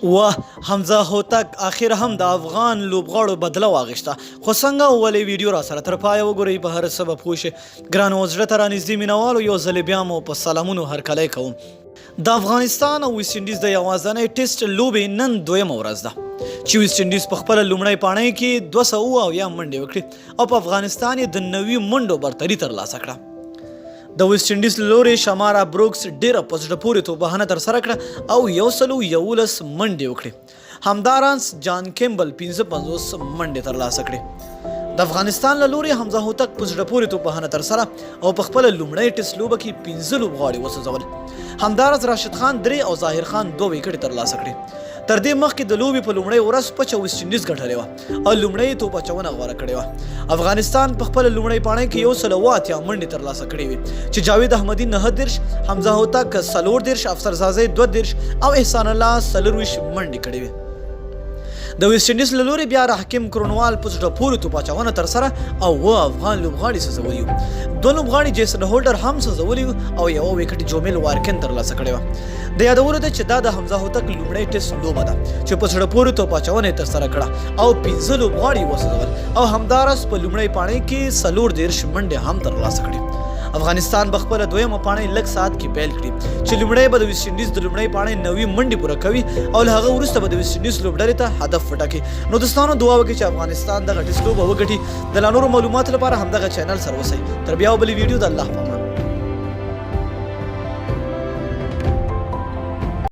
واه حمزه هوتک اخر هم د افغان لوبغاړو بدله واغشته خو څنګه ولې ویډیو را سره تر پایه وګورئ په هر سبب پوه ګرانو زړه ته رانږدې مینوالو یو ځل بیا مو په سلامونو هرکلی کوم د افغانستان او ویسټ انډیز د یوازینۍ ټیسټ لوبې نن دویمه ورځ ده چې ویسټ انډیز په خپله لومړۍ پاڼۍ کې 270 منډې وکړې او په افغانستان یې د 90 منډو برتري ترلاسه کړه د ویسټ انډیز له لورې شمارا بروکس ډیره په زړه پورې توپخانه ترسره کړه او 111 منډې وکړې همداراز جان کیمبل 55 منډې ترلاسه کړې د افغانستان له لورې حمزه هوتک په زړه پورې توپخانه ترسره او په خپله لومړۍ ټیسټ لوبه کې 15 لوبغاړي وسوځول همداراز راشد خان 3 او ظاهر خان 2 وکټې ترلاسه کړې تر دې مخکې د لوبې په لومړۍ ورځ پچه ویسټ انډیز ګټلې وه او لومړۍ توپ اچونه غوره کړې وه افغانستان په خپله لومړۍ پاڼۍ کې 180 منډې ترلاسه کړې وې چې جاوید احمدي 39 حمزه هوتک 40 افسرزاده 32 او احسان الله 40 منډې کړې وې د ویسټ انډیز له لورې بیا حکیم کرونوال په زړه پورې توپ اچونه ترسره او افغان لوبغاړي سوځولي وو 2 لوبغاړي جیسن هولډر هم سوځولي او یو وکټ جومیل وارکن ترلاسه کړی و د یادولو ده چې دا د حمزه هوتک لومړۍ ټیسټ لوبه ده چې په زړه پورې توپ اچونه یې ترسره کړه او 15 لوبغاړي وسوځول او همداراز په لومړۍ پاڼۍ کې 40 منډې هم ترلاسه کړې افغانستان په خپله دویمه پاڼۍ لږ ساعت کې پیل کړي چې لومړی به د ویسټ انډیز د لومړۍ پاڼۍ 90 منډې پوره کوي او له هغه وروسته به د ویسټ انډیز لوبډلې ته هدف وټاکي نو دوستانو دعا وکړئ چې افغانستان دغه ټیسټ لوبه وګټي د لا نورو معلوماتو لپاره همدغه چینل سره اوسئ تر بیا بلې ویډیو د الله په امان